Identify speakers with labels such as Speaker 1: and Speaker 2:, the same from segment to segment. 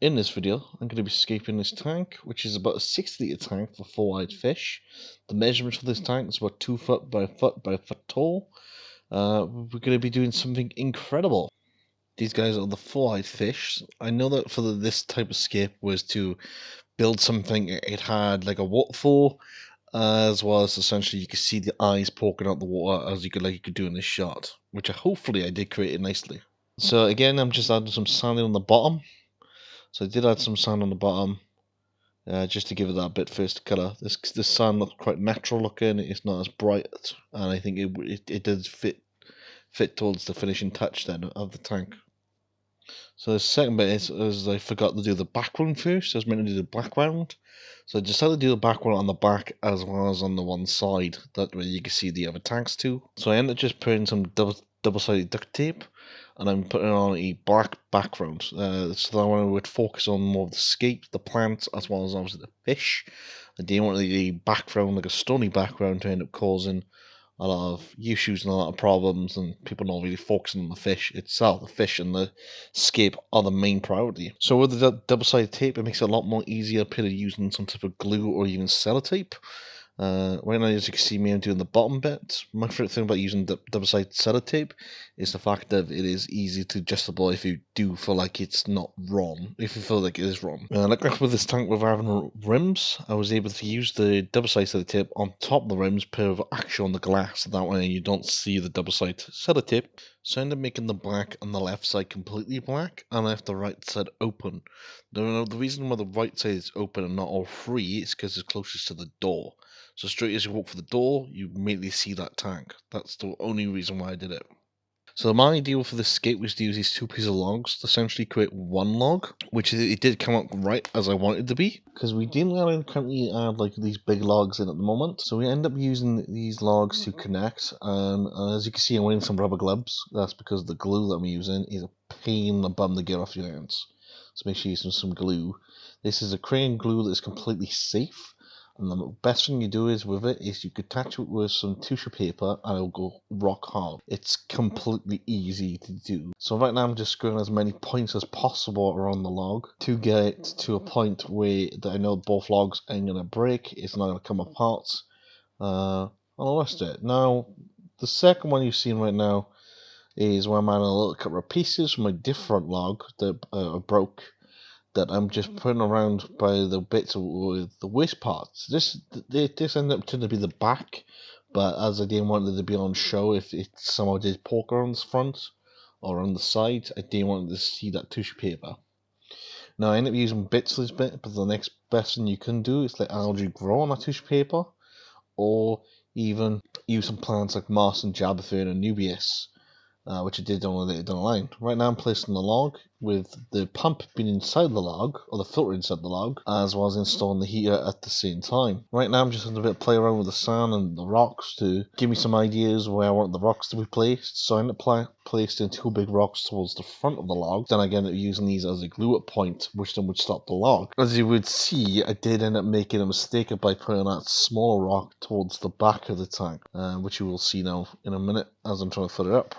Speaker 1: In this video, I'm going to be scaping this tank, which is about a 60 litre tank for 4-eyed fish. The measurement for this tank is about 2 foot by a foot by a foot tall. We're going to be doing something incredible. These guys are the 4-eyed fish. I know that for this type of scape was to build something, it had like a waterfall, as well as essentially you could see the eyes poking out the water as you could do in this shot, which hopefully I did create it nicely. So again, I'm just adding some sanding on the bottom. So I did add some sand on the bottom, just to give it that bit first colour. This sand looks quite natural looking. It's not as bright, and I think it does fit towards the finishing touch then of the tank. So the second bit is I forgot to do the background first. I was meant to do the background, so I decided to do the background on the back as well as on the one side. That way you can see the other tanks too. So I ended up just putting some double-sided duct tape, and I'm putting on a black background, so that I would focus on more of the scape, the plants, as well as obviously the fish. I didn't want the background, like a stony background, to end up causing a lot of issues and a lot of problems, and people not really focusing on the fish itself. The fish and the scape are the main priority. So with the double-sided tape, it makes it a lot more easier to using some type of glue or even sellotape. Right now, as you can see me, I'm doing the bottom bit. My favorite thing about using double-sided sellotape is the fact that it is easy to adjustable if you do feel like it's not wrong, if you feel like it is wrong. Like with this tank with having rims, I was able to use the double-sided sellotape on top of the rims, per actually on the glass. That way you don't see the double-sided sellotape. So I ended up making the black on the left side completely black, and I left the right side open. The reason why the right side is open and not all three is because it's closest to the door. So straight as you walk for the door, you immediately see that tank. That's the only reason why I did it. So my idea for this skate was to use these two pieces of logs to essentially create one log, which it did come out right as I wanted it to be, because we didn't currently add like these big logs in at the moment. So we end up using these logs to connect, and as you can see, I'm wearing some rubber gloves. That's because the glue that I'm using is a pain in the bum to get off your hands. So make sure you use some glue. This is a crayon glue that is completely safe. And the best thing you do is with it is you could attach it with some tissue paper and it'll go rock hard. It's completely easy to do. So right now I'm just screwing as many points as possible around the log to get it to a point where that I know both logs ain't gonna break, it's not gonna come apart. And I'll rest it. Now the second one you've seen right now is where I'm adding a little couple of pieces from a different log that broke, that I'm just putting around by the bits with the waste parts. This ended up to be the back, but as I didn't want it to be on show, if it somehow did poke around the front or on the side, I didn't want to see that tissue paper. Now I ended up using bits of this bit, but the next best thing you can do is let algae grow on that tissue paper, or even use some plants like moss and jabberthorn and nubius, which I did on later down the line. Right now I'm placing the log with the pump being inside the log, or the filter inside the log, as well as installing the heater at the same time. Right now I'm just going to play around with the sand and the rocks to give me some ideas where I want the rocks to be placed. So I end up placing two big rocks towards the front of the log. Then I end up using these as a glue up point, which then would stop the log. As you would see, I did end up making a mistake by putting that small rock towards the back of the tank, which you will see now in a minute as I'm trying to fill it up.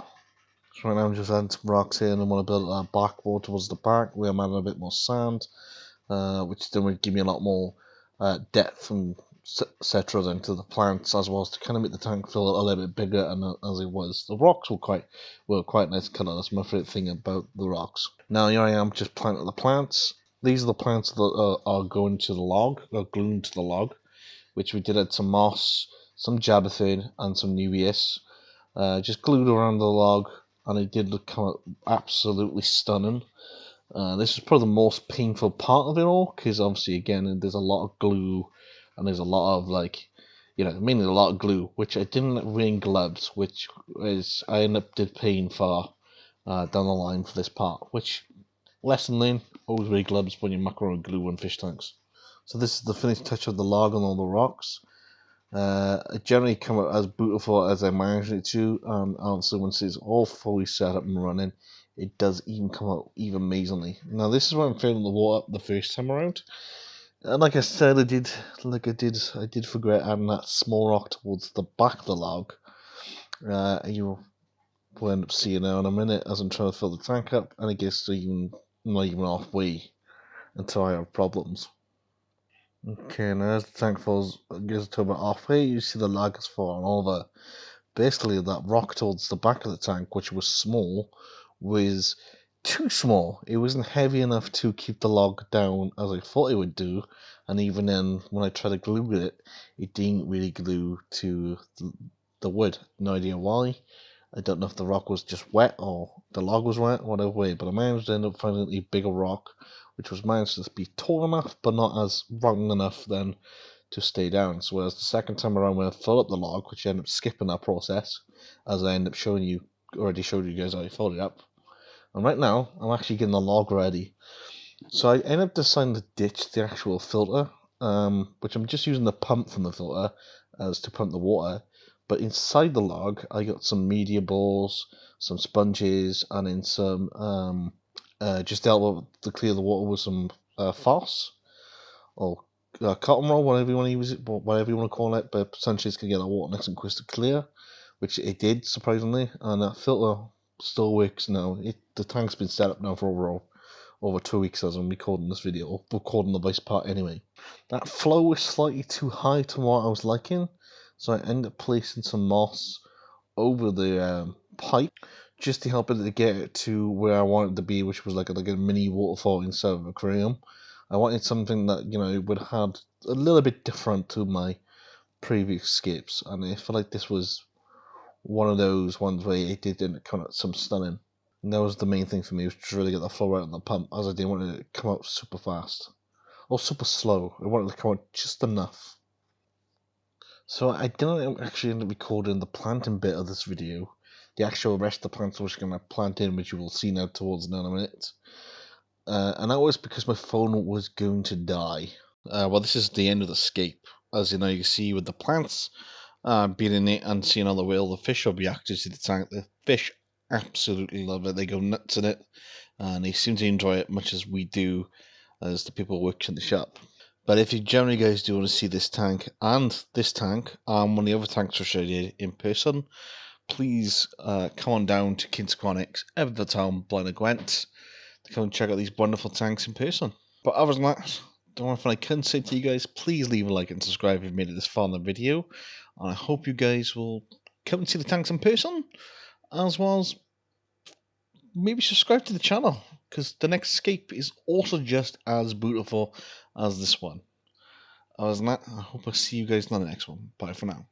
Speaker 1: So right now I'm just adding some rocks here, and I want to build a backboard towards the back where I'm adding a bit more sand, which then would give me a lot more depth and etc. then to the plants, as well as to kind of make the tank feel a little bit bigger and as it was. The rocks were quite nice colour. That's my favourite thing about the rocks. Now here I am just planting the plants. These are the plants that are going to the log, or glued to the log, which we did add some moss, some jabberthorn, and some nubius. Just glued around the log, and it did look kind of absolutely stunning. This is probably the most painful part of it all, because obviously again there's a lot of glue, and there's a lot of mainly a lot of glue, which I didn't wear gloves, which is I ended up paying for down the line for this part. Which lesson learned: always wear gloves when you're mucking around glue on fish tanks. So this is the finished touch of the log on all the rocks. It generally come out as beautiful as I managed it to, and obviously once it's all fully set up and running, it does even come out even amazingly. Now this is where I'm filling the water up the first time around, and like I said, I did forget adding that small rock towards the back of the log. You will end up seeing now in a minute as I'm trying to fill the tank up, and it gets to not even halfway. until I have problems. Okay, now as the tank falls, gets to about halfway, you see the lag has fallen over. Basically, that rock towards the back of the tank, which was small, was too small. It wasn't heavy enough to keep the log down as I thought it would do, and even then, when I tried to glue it, it didn't really glue to the wood. No idea why. I don't know if the rock was just wet or the log was wet, whatever way, but I managed to end up finding a bigger rock, which was managed to be tall enough, but not as round enough then to stay down. So whereas the second time around when I fill up the log, which I ended up skipping that process, as I end up already showed you guys how I filled it up. And right now, I'm actually getting the log ready. So I ended up deciding to ditch the actual filter, which I'm just using the pump from the filter as to pump the water. But inside the log, I got some media balls, some sponges, and then some just dealt to clear the water with some floss or cotton roll, whatever you want to use it, whatever you want to call it. But essentially, it's gonna get the water nice and crystal clear, which it did surprisingly, and that filter still works now. The tank's been set up now for over 2 weeks as I'm recording this video, or recording the base part anyway. That flow was slightly too high to what I was liking, so I ended up placing some moss over the pipe just to help it to get it to where I wanted it to be, which was like a mini waterfall inside of an aquarium. I wanted something that, you know, would have a little bit different to my previous escapes, and I feel like this was one of those ones where it did end up coming out some stunning. And that was the main thing for me, was to really get the flow out of the pump, as I didn't want it to come out super fast. Or super slow. I wanted it to come out just enough. So I didn't actually end up recording the planting bit of this video. The actual rest of the plants I was going to plant in, which you will see now towards the end of a minute. And that was because my phone was going to die. Well, this is the end of the escape. As you know, you can see with the plants being in it and seeing all the way all the fish are reacted to the tank. The fish absolutely love it. They go nuts in it, and they seem to enjoy it much as we do as the people working in the shop. But if you generally guys do want to see this tank and one of the other tanks I showed you in person, please come on down to Aquatics, Ebbw, Blind Gwent, to come and check out these wonderful tanks in person. But other than that, the one thing I can say to you guys, please leave a like and subscribe if you've made it this far in the video. And I hope you guys will come and see the tanks in person, as well as maybe subscribe to the channel, because the next escape is also just as beautiful as this one. Other than that, I hope I see you guys in the next one. Bye for now.